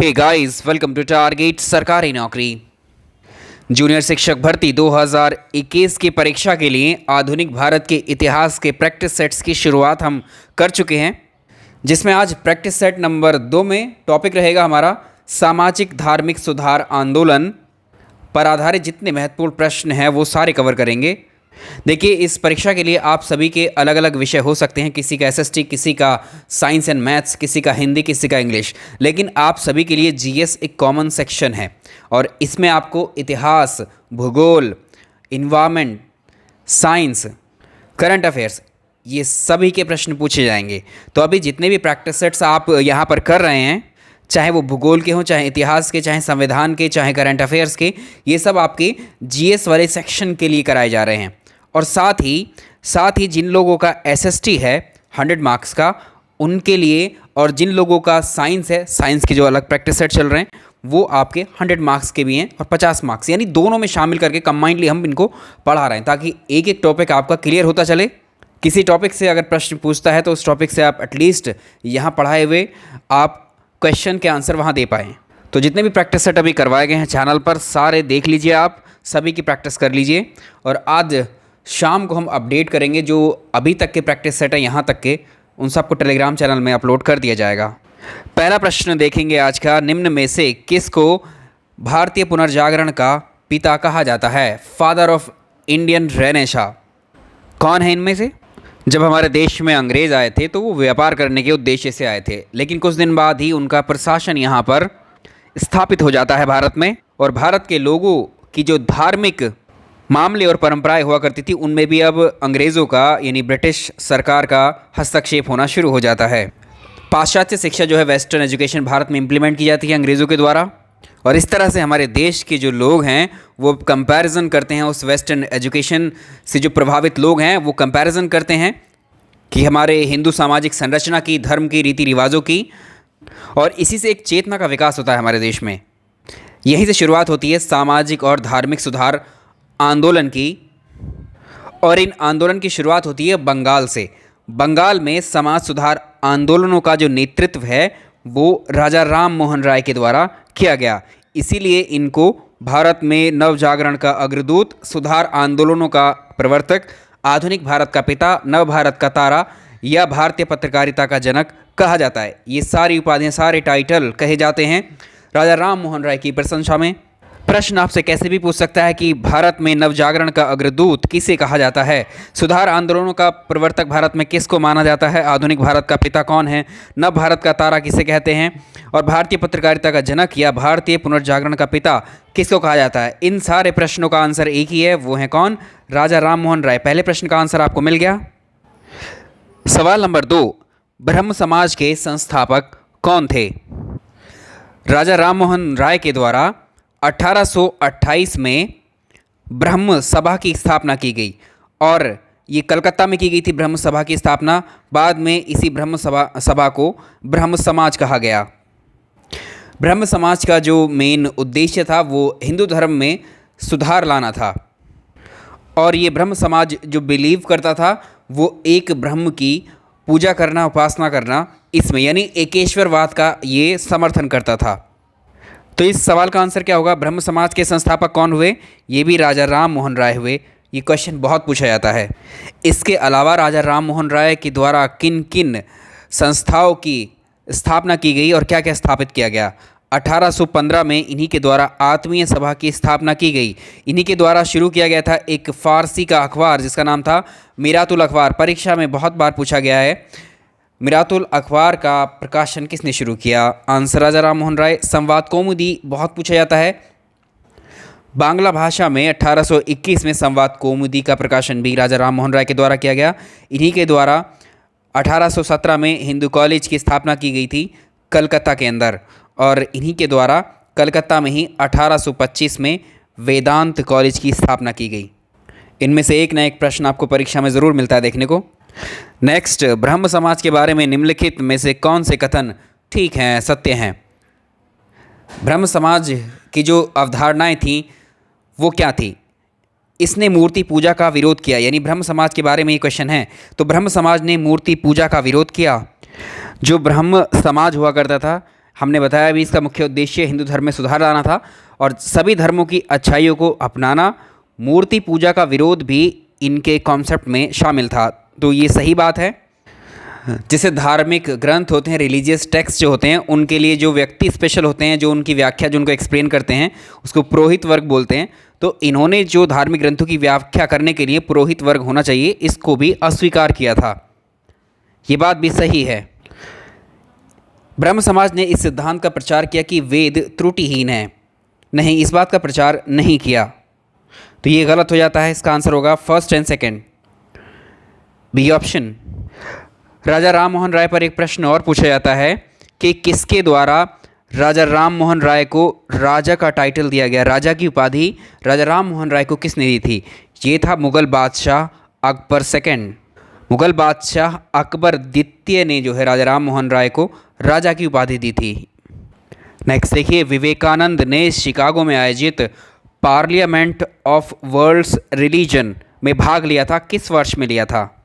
Hey guys, welcome to Target Sarkari Naukri. Junior शिक्षक भर्ती 2021 की परीक्षा के लिए आधुनिक भारत के इतिहास के प्रैक्टिस सेट्स की शुरुआत हम कर चुके हैं, जिसमें आज प्रैक्टिस सेट नंबर 2 में टॉपिक रहेगा हमारा सामाजिक धार्मिक सुधार आंदोलन पर आधारित जितने महत्वपूर्ण प्रश्न हैं वो सारे कवर करेंगे। देखिए, इस परीक्षा के लिए आप सभी के अलग अलग विषय हो सकते हैं, किसी का एसएसटी, किसी का साइंस एंड मैथ्स, किसी का हिंदी, किसी का इंग्लिश, लेकिन आप सभी के लिए जीएस एक कॉमन सेक्शन है और इसमें आपको इतिहास, भूगोल, इन्वायरमेंट, साइंस, करंट अफेयर्स ये सभी के प्रश्न पूछे जाएंगे। तो अभी जितने भी प्रैक्टिस सेट्स आप यहाँ पर कर रहे हैं, चाहे वो भूगोल के हों, चाहे इतिहास के, चाहे संविधान के, चाहे करंट अफेयर्स के, ये सब आपके जीएस वाले सेक्शन के लिए कराए जा रहे हैं। और साथ ही जिन लोगों का एसएसटी है 100 मार्क्स का, उनके लिए, और जिन लोगों का साइंस है, साइंस के जो अलग प्रैक्टिस सेट चल रहे हैं वो आपके 100 मार्क्स के भी हैं और 50 मार्क्स, यानी दोनों में शामिल करके कंबाइंडली हम इनको पढ़ा रहे हैं ताकि एक एक टॉपिक आपका क्लियर होता चले। किसी टॉपिक से अगर प्रश्न पूछता है तो उस टॉपिक से आप एटलीस्ट यहाँ पढ़ाए हुए आप क्वेश्चन के आंसर वहाँ दे पाएँ। तो जितने भी प्रैक्टिस सेट अभी करवाए गए हैं चैनल पर, सारे देख लीजिए, आप सभी की प्रैक्टिस कर लीजिए। और आज शाम को हम अपडेट करेंगे जो अभी तक के प्रैक्टिस सेट है यहाँ तक के, उन सबको टेलीग्राम चैनल में अपलोड कर दिया जाएगा। पहला प्रश्न देखेंगे आज का, निम्न में से किसको भारतीय पुनर्जागरण का पिता कहा जाता है? Father of Indian renaissance. कौन है इनमें से? जब हमारे देश में अंग्रेज़ आए थे तो वो व्यापार करने के उद्देश्य से आए थे, लेकिन कुछ दिन बाद ही उनका प्रशासन यहाँ पर स्थापित हो जाता है भारत में, और भारत के लोगों की जो धार्मिक मामले और परंपराएं हुआ करती थी उनमें भी अब अंग्रेज़ों का यानी ब्रिटिश सरकार का हस्तक्षेप होना शुरू हो जाता है। पाश्चात्य शिक्षा जो है, वेस्टर्न एजुकेशन, भारत में इम्प्लीमेंट की जाती है अंग्रेज़ों के द्वारा, और इस तरह से हमारे देश के जो लोग हैं वो कंपैरिजन करते हैं उस वेस्टर्न एजुकेशन से। जो प्रभावित लोग हैं वो कंपैरिजन करते हैं कि हमारे हिंदू सामाजिक संरचना की, धर्म की, रीति रिवाजों की, और इसी से एक चेतना का विकास होता है हमारे देश में। यहीं से शुरुआत होती है सामाजिक और धार्मिक सुधार आंदोलन की, और इन आंदोलन की शुरुआत होती है बंगाल से। बंगाल में समाज सुधार आंदोलनों का जो नेतृत्व है वो राजा राम मोहन राय के द्वारा किया गया, इसीलिए इनको भारत में नव जागरण का अग्रदूत, सुधार आंदोलनों का प्रवर्तक, आधुनिक भारत का पिता, नव भारत का तारा या भारतीय पत्रकारिता का जनक कहा जाता है। ये सारी उपाधियाँ, सारे टाइटल कहे जाते हैं राजा राम मोहन राय की प्रशंसा में। प्रश्न आपसे कैसे भी पूछ सकता है कि भारत में नवजागरण का अग्रदूत किसे कहा जाता है? सुधार आंदोलनों का प्रवर्तक भारत में किसको माना जाता है? आधुनिक भारत का पिता कौन है? नव भारत का तारा किसे कहते हैं? और भारतीय पत्रकारिता का जनक या भारतीय पुनर्जागरण का पिता किसको कहा जाता है? इन सारे प्रश्नों का आंसर एक ही है, वो है कौन? राजा राम मोहन राय। पहले प्रश्न का आंसर आपको मिल गया। सवाल नंबर 2, ब्रह्म समाज के संस्थापक कौन थे? राजा राम मोहन राय के द्वारा 1828 में ब्रह्म सभा की स्थापना की गई, और ये कलकत्ता में की गई थी ब्रह्म सभा की स्थापना। बाद में इसी ब्रह्म सभा को ब्रह्म समाज कहा गया। ब्रह्म समाज का जो मेन उद्देश्य था वो हिंदू धर्म में सुधार लाना था, और ये ब्रह्म समाज जो बिलीव करता था वो एक ब्रह्म की पूजा करना, उपासना करना, इसमें यानी एकेश्वरवाद का ये समर्थन करता था। तो इस सवाल का आंसर क्या होगा? ब्रह्म समाज के संस्थापक कौन हुए? ये भी राजा राम मोहन राय हुए। ये क्वेश्चन बहुत पूछा जाता है। इसके अलावा राजा राम मोहन राय के द्वारा किन किन संस्थाओं की स्थापना की गई और क्या क्या स्थापित किया गया? 1815 में इन्हीं के द्वारा आत्मीय सभा की स्थापना की गई। इन्हीं के द्वारा शुरू किया गया था एक फ़ारसी का अखबार जिसका नाम था मीरातुल अखबार। परीक्षा में बहुत बार पूछा गया है, मीरातुल अखबार का प्रकाशन किसने शुरू किया? आंसर राजा राम मोहन राय। संवाद कौमुदी बहुत पूछा जाता है। बांग्ला भाषा में 1821 में संवाद कौमुदी का प्रकाशन भी राजा राम मोहन राय के द्वारा किया गया। इन्हीं के द्वारा 1817 में हिंदू कॉलेज की स्थापना की गई थी कलकत्ता के अंदर, और इन्हीं के द्वारा कलकत्ता में ही 1825 में वेदांत कॉलेज की स्थापना की गई। इनमें से एक न एक प्रश्न आपको परीक्षा में ज़रूर मिलता है देखने को। नेक्स्ट, ब्रह्म समाज के बारे में निम्नलिखित में से कौन से कथन ठीक हैं, सत्य हैं? ब्रह्म समाज की जो अवधारणाएं थीं वो क्या थी? इसने मूर्ति पूजा का विरोध किया, यानी ब्रह्म समाज के बारे में ये क्वेश्चन है। तो ब्रह्म समाज ने मूर्ति पूजा का विरोध किया। जो ब्रह्म समाज हुआ करता था, हमने बताया भी इसका मुख्य उद्देश्य हिंदू धर्म में सुधार लाना था और सभी धर्मों की अच्छाइयों को अपनाना। मूर्ति पूजा का विरोध भी इनके कॉन्सेप्ट में शामिल था। तो ये सही बात है। जैसे धार्मिक ग्रंथ होते हैं, रिलीजियस टेक्स्ट जो होते हैं, उनके लिए जो व्यक्ति स्पेशल होते हैं, जो उनकी व्याख्या जो उनको एक्सप्लेन करते हैं, उसको पुरोहित वर्ग बोलते हैं। तो इन्होंने जो धार्मिक ग्रंथों की व्याख्या करने के लिए पुरोहित वर्ग होना चाहिए, इसको भी अस्वीकार किया था। ये बात भी सही है। ब्रह्म समाज ने इस सिद्धांत का प्रचार किया कि वेद त्रुटिहीन है। नहीं, इस बात का प्रचार नहीं किया। तो ये गलत हो जाता है। इसका आंसर होगा first and second, B option. Raja Ram Mohan Roy पर एक प्रश्न और पूछा जाता है कि किसके द्वारा राजा राम मोहन राय को राजा का टाइटल दिया गया। राजा की उपाधि राजा राम मोहन राय को किसने दी थी? ये था मुग़ल बादशाह अकबर सेकंड। मुग़ल बादशाह अकबर द्वितीय ने जो है राजा राम मोहन राय को राजा की उपाधि दी थी। नेक्स्ट देखिए, विवेकानंद ने शिकागो में आयोजित पार्लियामेंट ऑफ वर्ल्ड्स रिलीजन में भाग लिया था। किस वर्ष में लिया था?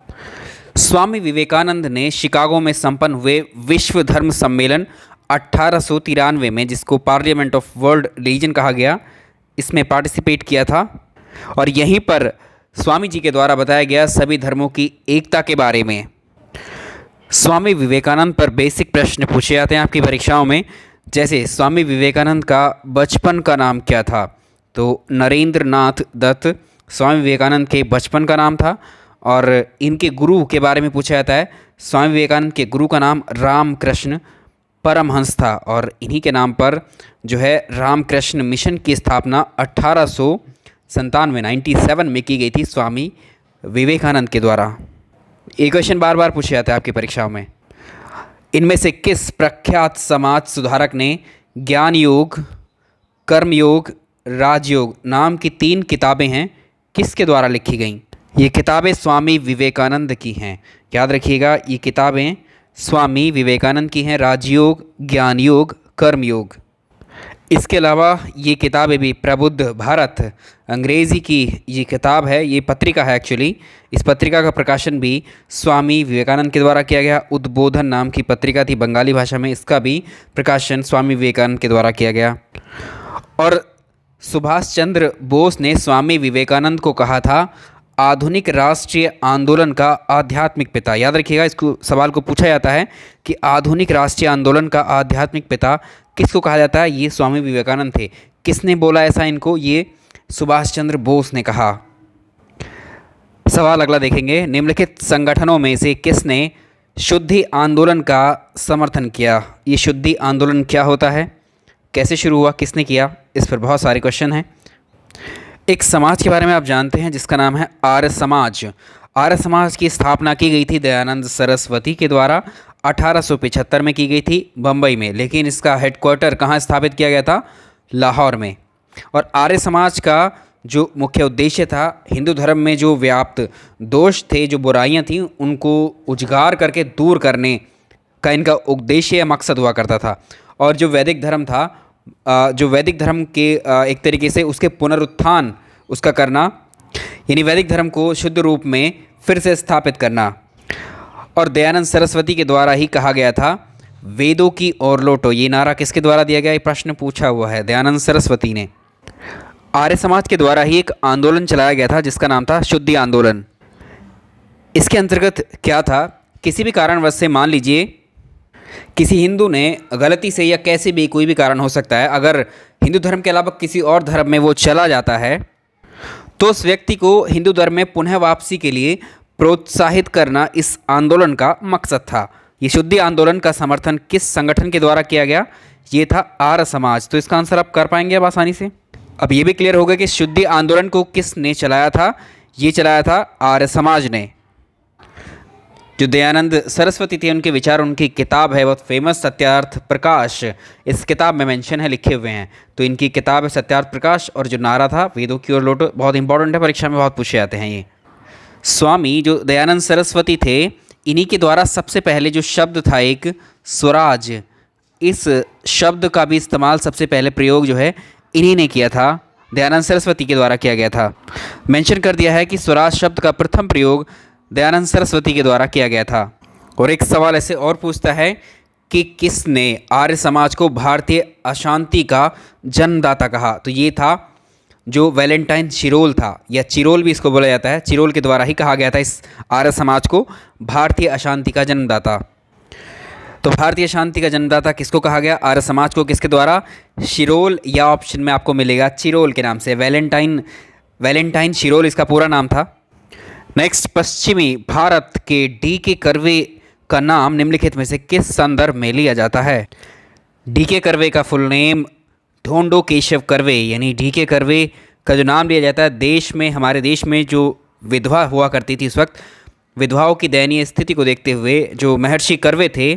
स्वामी विवेकानंद ने शिकागो में संपन्न हुए विश्व धर्म सम्मेलन 1893 में, जिसको पार्लियामेंट ऑफ वर्ल्ड रिलीजन कहा गया, इसमें पार्टिसिपेट किया था और यहीं पर स्वामी जी के द्वारा बताया गया सभी धर्मों की एकता के बारे में। स्वामी विवेकानंद पर बेसिक प्रश्न पूछे जाते हैं आपकी परीक्षाओं में। जैसे स्वामी विवेकानंद का बचपन का नाम क्या था? तो नरेंद्र नाथ दत्त स्वामी विवेकानंद के बचपन का नाम था। और इनके गुरु के बारे में पूछा जाता है। स्वामी विवेकानंद के गुरु का नाम रामकृष्ण परमहंस था और इन्हीं के नाम पर जो है रामकृष्ण मिशन की स्थापना 1897 में की गई थी स्वामी विवेकानंद के द्वारा। ये क्वेश्चन बार बार पूछे जाते हैं आपकी परीक्षाओं में। इनमें से किस प्रख्यात समाज सुधारक ने ज्ञान योग, कर्मयोग, राजयोग नाम की 3 किताबें हैं, किसके द्वारा लिखी गईं? ये किताबें स्वामी विवेकानंद की हैं। याद रखिएगा, ये किताबें स्वामी विवेकानंद की हैं। राजयोग, ज्ञान योग, कर्मयोग। इसके अलावा ये किताबें भी प्रबुद्ध भारत अंग्रेज़ी की ये किताब है, ये पत्रिका है एक्चुअली। इस पत्रिका का प्रकाशन भी स्वामी विवेकानंद के द्वारा किया गया। उद्बोधन नाम की पत्रिका थी बंगाली भाषा में, इसका भी प्रकाशन स्वामी विवेकानंद के द्वारा किया गया। और सुभाष चंद्र बोस ने स्वामी विवेकानंद को कहा था आधुनिक राष्ट्रीय आंदोलन का आध्यात्मिक पिता। याद रखिएगा, इसको सवाल को पूछा जाता है कि आधुनिक राष्ट्रीय आंदोलन का आध्यात्मिक पिता किसको कहा जाता है? ये स्वामी विवेकानंद थे। किसने बोला ऐसा इनको? ये सुभाष चंद्र बोस ने कहा। सवाल अगला देखेंगे, निम्नलिखित संगठनों में से किसने शुद्धि आंदोलन का समर्थन किया? ये शुद्धि आंदोलन क्या होता है, कैसे शुरू हुआ, किसने किया? इस पर बहुत सारे क्वेश्चन हैं। एक समाज के बारे में आप जानते हैं जिसका नाम है आर्य समाज। आर्य समाज की स्थापना की गई थी दयानंद सरस्वती के द्वारा। 1875 में की गई थी बम्बई में, लेकिन इसका हेडक्वार्टर कहाँ स्थापित किया गया था? लाहौर में। और आर्य समाज का जो मुख्य उद्देश्य था, हिंदू धर्म में जो व्याप्त दोष थे, जो बुराइयां थीं, उनको उजागर करके दूर करने का इनका उद्देश्य या मकसद हुआ करता था। और जो वैदिक धर्म था, जो वैदिक धर्म के एक तरीके से उसके पुनरुत्थान उसका करना, यानी वैदिक धर्म को शुद्ध रूप में फिर से स्थापित करना। और दयानंद सरस्वती के द्वारा ही कहा गया था वेदों की ओर लौटो। ये नारा किसके द्वारा दिया गया? ये प्रश्न पूछा हुआ है, दयानंद सरस्वती ने। आर्य समाज के द्वारा ही एक आंदोलन चलाया गया था जिसका नाम था शुद्धि आंदोलन। इसके अंतर्गत क्या था? किसी भी कारणवश से, मान लीजिए किसी हिंदू ने गलती से या कैसे भी, कोई भी कारण हो सकता है, अगर हिंदू धर्म के अलावा किसी और धर्म में वो चला जाता है, तो उस व्यक्ति को हिंदू धर्म में पुनः वापसी के लिए प्रोत्साहित करना इस आंदोलन का मकसद था। ये शुद्धि आंदोलन का समर्थन किस संगठन के द्वारा किया गया? ये था आर्य समाज। तो इसका आंसर आप कर पाएंगे अब आसानी से। अब ये भी क्लियर हो गया कि शुद्धि आंदोलन को किसने चलाया था? ये चलाया था आर्य समाज ने। जो दयानंद सरस्वती थे, उनके विचार, उनकी किताब है बहुत फेमस, सत्यार्थ प्रकाश। इस किताब में मेंशन है, लिखे हुए हैं। तो इनकी किताब है सत्यार्थ प्रकाश। और जो नारा था वेदों की ओर लौटो, बहुत इंपॉर्टेंट है, परीक्षा में बहुत पूछे जाते हैं ये। स्वामी जो दयानंद सरस्वती थे, इन्हीं के द्वारा सबसे पहले जो शब्द था एक स्वराज, इस शब्द का भी इस्तेमाल, सबसे पहले प्रयोग जो है इन्हीं ने किया था, दयानंद सरस्वती के द्वारा किया गया था। मेंशन कर दिया है कि स्वराज शब्द का प्रथम प्रयोग दयानंद सरस्वती के द्वारा किया गया था। और एक सवाल ऐसे और पूछता है कि किसने आर्य समाज को भारतीय अशांति का जन्मदाता कहा? तो ये था जो वैलेंटाइन चिरोल था, या चिरोल भी इसको बोला जाता है। चिरोल के द्वारा ही कहा गया था इस आर्य समाज को भारतीय अशांति का जन्मदाता। तो भारतीय शांति का जन्मदाता किसको कहा गया? आर्य समाज को। किसके द्वारा? शिरोल, या ऑप्शन में आपको मिलेगा चिरोल के नाम से। वैलेंटाइन चिरोल इसका पूरा नाम था। नेक्स्ट, पश्चिमी भारत के डी.के. कर्वे का नाम निम्नलिखित में से किस संदर्भ में लिया जाता है? डी.के. कर्वे का फुल नेम ढोंडो केशव कर्वे, यानी डी.के. कर्वे का जो नाम लिया जाता है, हमारे देश में जो विधवा हुआ करती थी उस वक्त, विधवाओं की दयनीय स्थिति को देखते हुए जो महर्षि कर्वे थे,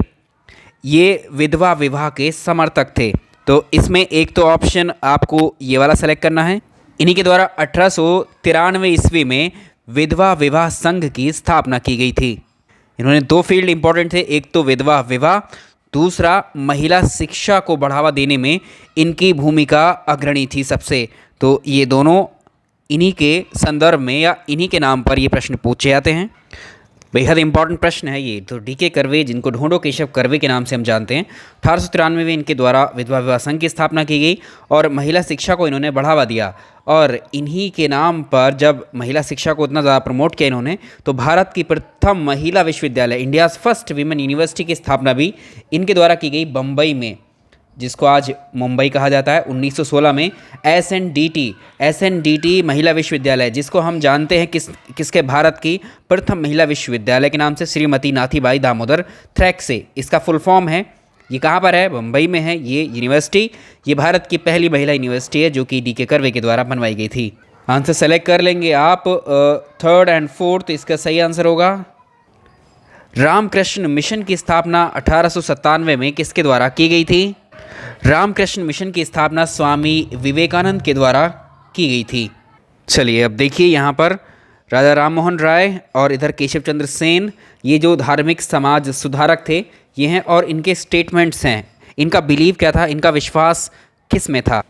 ये विधवा विवाह के समर्थक थे। तो इसमें एक तो ऑप्शन आपको ये वाला सेलेक्ट करना है। इन्हीं के द्वारा 1893 ईस्वी में विधवा विवाह संघ की स्थापना की गई थी। इन्होंने दो फील्ड इंपॉर्टेंट थे, एक तो विधवा विवाह, दूसरा महिला शिक्षा को बढ़ावा देने में इनकी भूमिका अग्रणी थी सबसे। तो ये दोनों इन्हीं के संदर्भ में या इन्हीं के नाम पर ये प्रश्न पूछे जाते हैं। बेहद इंपॉर्टेंट प्रश्न है ये। तो डी.के. कर्वे, जिनको ढोंडो केशव कर्वे के नाम से हम जानते हैं, 1893 में इनके द्वारा विधवा विवाह संघ की स्थापना की गई और महिला शिक्षा को इन्होंने बढ़ावा दिया। और इन्हीं के नाम पर जब महिला शिक्षा को इतना ज़्यादा प्रमोट किया इन्होंने, तो भारत की प्रथम महिला विश्वविद्यालय, इंडियाज़ फर्स्ट वीमेन यूनिवर्सिटी की स्थापना भी इनके द्वारा की गई बम्बई में, जिसको आज मुंबई कहा जाता है। 1916 में एस.एन.डी.टी. महिला विश्वविद्यालय, जिसको हम जानते हैं किसके भारत की प्रथम महिला विश्वविद्यालय के नाम से, श्रीमती नाथीबाई दामोदर थ्रैक्से इसका फुल फॉर्म है। ये कहाँ पर है? मुंबई में है ये यूनिवर्सिटी। ये भारत की पहली महिला यूनिवर्सिटी है जो कि डी.के. कर्वे के द्वारा बनवाई गई थी। आंसर सेलेक्ट कर लेंगे आप। थर्ड एंड फोर्थ इसका सही आंसर होगा। रामकृष्ण मिशन की स्थापना 1897 में किसके द्वारा की गई थी? रामकृष्ण मिशन की स्थापना स्वामी विवेकानंद के द्वारा की गई थी। चलिए अब देखिए यहाँ पर राजा राममोहन राय और इधर केशव चंद्र सेन, ये जो धार्मिक समाज सुधारक थे ये हैं, और इनके स्टेटमेंट्स हैं। इनका बिलीव क्या था, इनका विश्वास किस में था?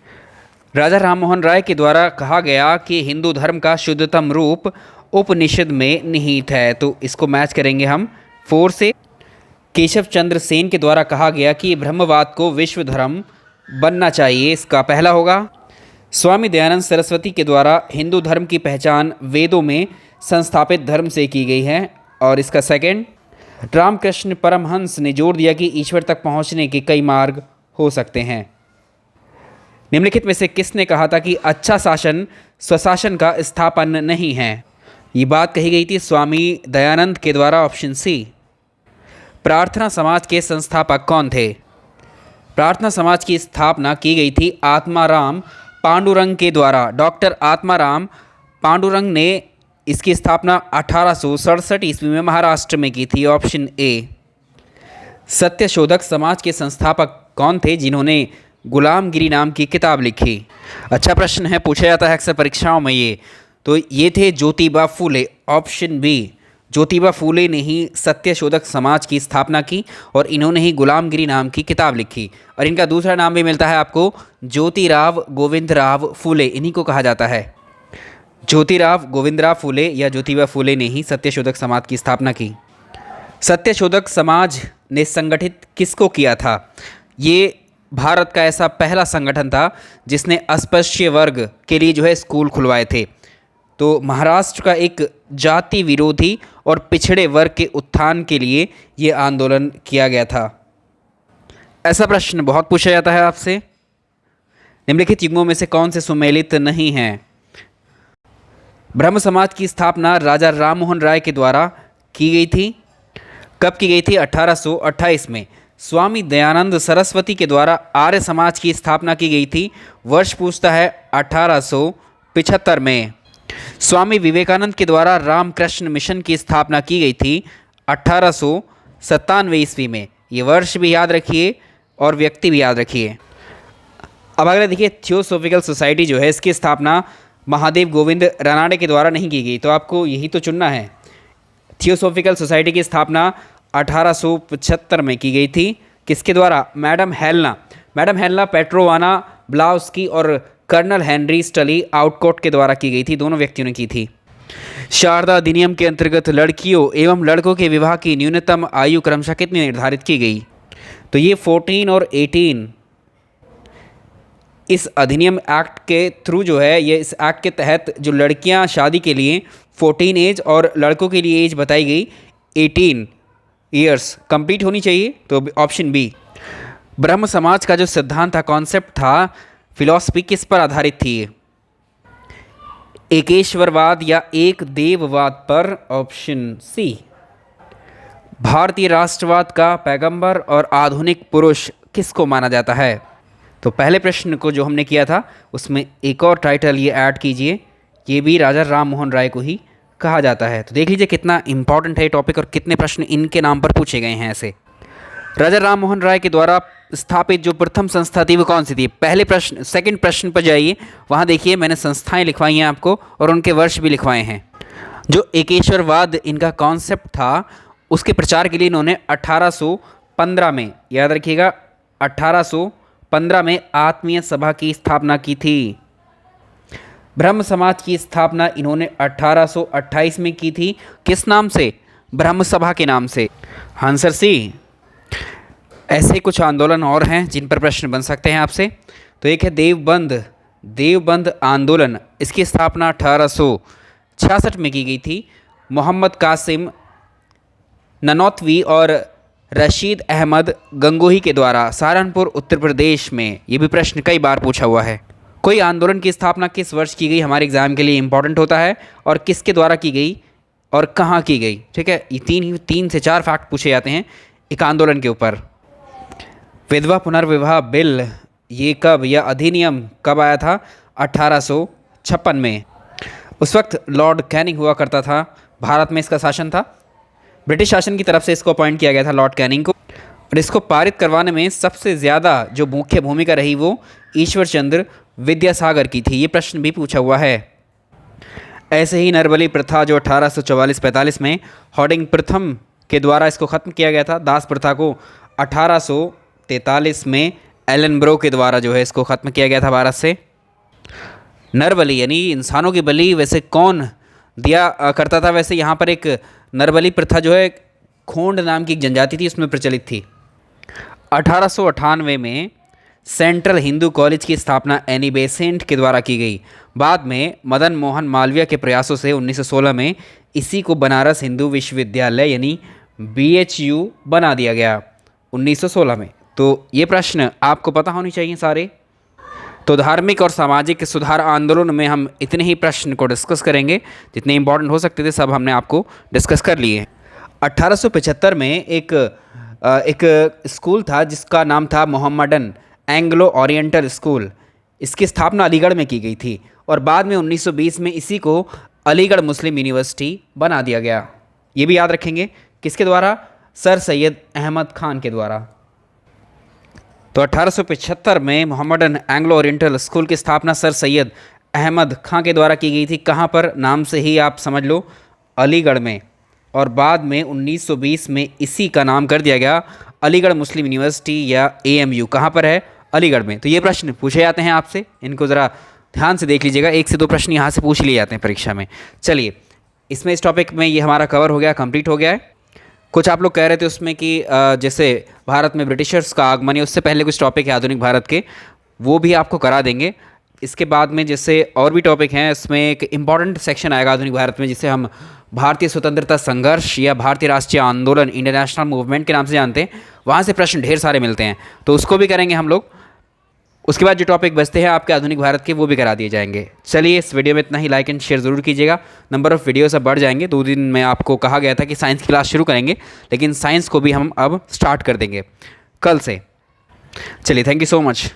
राजा राममोहन राय के द्वारा कहा गया कि हिंदू धर्म का शुद्धतम रूप उपनिषद में निहित है। तो इसको मैच करेंगे हम 4 से। केशव चंद्र सेन के द्वारा कहा गया कि ब्रह्मवाद को विश्व धर्म बनना चाहिए, इसका पहला होगा। स्वामी दयानंद सरस्वती के द्वारा हिंदू धर्म की पहचान वेदों में संस्थापित धर्म से की गई है, और इसका सेकंड। रामकृष्ण परमहंस ने जोर दिया कि ईश्वर तक पहुंचने के कई मार्ग हो सकते हैं। निम्नलिखित में से किसने कहा था कि अच्छा शासन स्वशासन का स्थापन नहीं है? ये बात कही गई थी स्वामी दयानंद के द्वारा, ऑप्शन सी। प्रार्थना समाज के संस्थापक कौन थे? प्रार्थना समाज की स्थापना की गई थी आत्माराम पांडुरंग के द्वारा। डॉक्टर आत्माराम पांडुरंग ने इसकी स्थापना 1867 ईस्वी में महाराष्ट्र में की थी, ऑप्शन ए। सत्यशोधक समाज के संस्थापक कौन थे जिन्होंने गुलामगिरी नाम की किताब लिखी? अच्छा प्रश्न है, पूछा जाता है अक्सर परीक्षाओं में ये। तो ये थे ज्योतिबा फूले, ऑप्शन बी। ज्योतिबा फूले ने ही सत्यशोधक समाज की स्थापना की और इन्होंने ही गुलामगिरी नाम की किताब लिखी। और इनका दूसरा नाम भी मिलता है आपको, ज्योतिराव गोविंदराव फूले, इन्हीं को कहा जाता है। ज्योतिराव गोविंदराव फूले या ज्योतिबा फूले ने ही सत्यशोधक समाज की स्थापना की। सत्यशोधक समाज ने संगठित किसको किया था? ये भारत का ऐसा पहला संगठन था जिसने अस्पृश्य वर्ग के लिए जो है स्कूल खुलवाए थे। तो महाराष्ट्र का एक जाति विरोधी और पिछड़े वर्ग के उत्थान के लिए ये आंदोलन किया गया था। ऐसा प्रश्न बहुत पूछा जाता है आपसे। निम्नलिखित युग्मों में से कौन से सुमेलित नहीं हैं? ब्रह्म समाज की स्थापना राजा राममोहन राय के द्वारा की गई थी। कब की गई थी? 1828 में। स्वामी दयानंद सरस्वती के द्वारा आर्य समाज की स्थापना की गई थी। वर्ष पूछता है 1875 में। स्वामी विवेकानंद के द्वारा रामकृष्ण मिशन की स्थापना की गई थी 1897 ईस्वी में। ये वर्ष भी याद रखिए और व्यक्ति भी याद रखिए। अब अगर देखिए थियोसॉफिकल सोसाइटी जो है इसकी स्थापना महादेव गोविंद रानाडे के द्वारा नहीं की गई, तो आपको यही तो चुनना है। थियोसॉफिकल सोसाइटी की स्थापना 1875 में की गई थी। किसके द्वारा? मैडम हेलना पेट्रोवाना ब्लाउस्की और कर्नल हेनरी स्टली आउटकोट के द्वारा की गई थी। दोनों व्यक्तियों ने की थी। शारदा अधिनियम के अंतर्गत लड़कियों एवं लड़कों के विवाह की न्यूनतम आयु क्रमशः कितनी निर्धारित की गई? तो ये 14 और 18 इस अधिनियम एक्ट के थ्रू जो है, ये इस एक्ट के तहत जो लड़कियां शादी के लिए 14 एज और लड़कों के लिए एज बताई गई 18 ईयर्स कंप्लीट होनी चाहिए। तो ऑप्शन बी। ब्रह्म समाज का जो सिद्धांत था, कॉन्सेप्ट था, फिलॉसफी किस पर आधारित थी? एकेश्वरवाद या एक देववाद पर? Option C. भारतीय राष्ट्रवाद का पैगंबर और आधुनिक पुरुष किसको माना जाता है? तो पहले प्रश्न को जो हमने किया था उसमें एक और टाइटल ये ऐड कीजिए, ये भी राजा राम मोहन राय को ही कहा जाता है। तो देख लीजिए कितना इंपॉर्टेंट है टॉपिक और कितने प्रश्न इनके नाम पर पूछे गए हैं ऐसे। राजा राम मोहन राय के द्वारा स्थापित जो प्रथम संस्था थी वो कौन सी थी? पहले प्रश्न, सेकंड प्रश्न पर जाइए, वहाँ देखिए मैंने संस्थाएं लिखवाई हैं आपको और उनके वर्ष भी लिखवाए हैं। जो एकेश्वरवाद इनका कॉन्सेप्ट था उसके प्रचार के लिए इन्होंने 1815 में, याद रखिएगा 1815 में आत्मीय सभा की स्थापना की थी। ब्रह्म समाज की स्थापना इन्होंने 1828 में की थी। किस नाम से? ब्रह्म सभा के नाम से। Answer C. ऐसे कुछ आंदोलन और हैं जिन पर प्रश्न बन सकते हैं आपसे। तो एक है देवबंद आंदोलन, इसकी स्थापना 1866 में की गई थी। मोहम्मद कासिम ननौतवी और रशीद अहमद गंगोही के द्वारा सहारनपुर उत्तर प्रदेश में। ये भी प्रश्न कई बार पूछा हुआ है। कोई आंदोलन की स्थापना किस वर्ष की गई, हमारे एग्जाम के लिए इंपॉर्टेंट होता है, और किसके द्वारा की गई और कहाँ की गई। ठीक है, ये 3 से 4 फैक्ट पूछे जाते हैं एक आंदोलन के ऊपर। विधवा पुनर्विवाह बिल ये कब या अधिनियम कब आया था? 1856 में। उस वक्त लॉर्ड कैनिंग हुआ करता था, भारत में इसका शासन था। ब्रिटिश शासन की तरफ से इसको अपॉइंट किया गया था लॉर्ड कैनिंग को, और इसको पारित करवाने में सबसे ज़्यादा जो मुख्य भूमिका रही वो ईश्वर चंद्र विद्यासागर की थी। ये प्रश्न भी पूछा हुआ है। ऐसे ही नरबली प्रथा जो 1844-45 में हॉर्डिंग प्रथम के द्वारा इसको ख़त्म किया गया था। दास प्रथा को 1843 में एलन ब्रो के द्वारा जो है इसको ख़त्म किया गया था भारत से। नरबली यानी इंसानों की बलि वैसे कौन दिया करता था? वैसे यहाँ पर एक नरबली प्रथा जो है खोंड नाम की एक जनजाति थी उसमें प्रचलित थी। 1898 में सेंट्रल हिंदू कॉलेज की स्थापना एनी बेसेंट के द्वारा की गई। बाद में मदन मोहन मालवीय के प्रयासों से 1916 में इसी को बनारस हिंदू विश्वविद्यालय यानी BHU बना दिया गया 1916 में। तो ये प्रश्न आपको पता होनी चाहिए सारे। तो धार्मिक और सामाजिक सुधार आंदोलन में हम इतने ही प्रश्न को डिस्कस करेंगे, जितने इंपॉर्टेंट हो सकते थे सब हमने आपको डिस्कस कर लिए। 1875 में एक स्कूल था जिसका नाम था मोहम्मडन एंग्लो ओरिएंटल स्कूल। इसकी स्थापना अलीगढ़ में की गई थी और बाद में 1920 में इसी को अलीगढ़ मुस्लिम यूनिवर्सिटी बना दिया गया। ये भी याद रखेंगे, किसके द्वारा? सर सैयद अहमद खान के द्वारा। तो 1875 में मोहम्मडन एंग्लो ओरिएंटल स्कूल की स्थापना सर सैयद अहमद खां के द्वारा की गई थी। कहाँ पर? नाम से ही आप समझ लो, अलीगढ़ में। और बाद में 1920 में इसी का नाम कर दिया गया अलीगढ़ मुस्लिम यूनिवर्सिटी या AMU। कहाँ पर है? अलीगढ़ में। तो ये प्रश्न पूछे जाते हैं आपसे, इनको ज़रा ध्यान से देख लीजिएगा। 1 से 2 प्रश्न यहाँ से पूछ लिए जाते हैं परीक्षा में। चलिए, इसमें इस टॉपिक में ये हमारा कवर हो गया, कंप्लीट हो गया है। कुछ आप लोग कह रहे थे उसमें कि जैसे भारत में ब्रिटिशर्स का आगमन है, उससे पहले कुछ टॉपिक है आधुनिक भारत के, वो भी आपको करा देंगे। इसके बाद में जैसे और भी टॉपिक हैं, इसमें एक इम्पॉर्टेंट सेक्शन आएगा आधुनिक भारत में जिसे हम भारतीय स्वतंत्रता संघर्ष या भारतीय राष्ट्रीय आंदोलन, इंडियन नेशनल मूवमेंट के नाम से जानते हैं। वहाँ से प्रश्न ढेर सारे मिलते हैं, तो उसको भी करेंगे हम लोग। उसके बाद जो टॉपिक बचते हैं आपके आधुनिक भारत के, वो भी करा दिए जाएंगे। चलिए, इस वीडियो में इतना ही। लाइक एंड शेयर ज़रूर कीजिएगा। नंबर ऑफ़ वीडियोस अब बढ़ जाएंगे। 2 दिन में आपको कहा गया था कि साइंस की क्लास शुरू करेंगे, लेकिन साइंस को भी हम अब स्टार्ट कर देंगे कल से। चलिए, थैंक यू सो मच।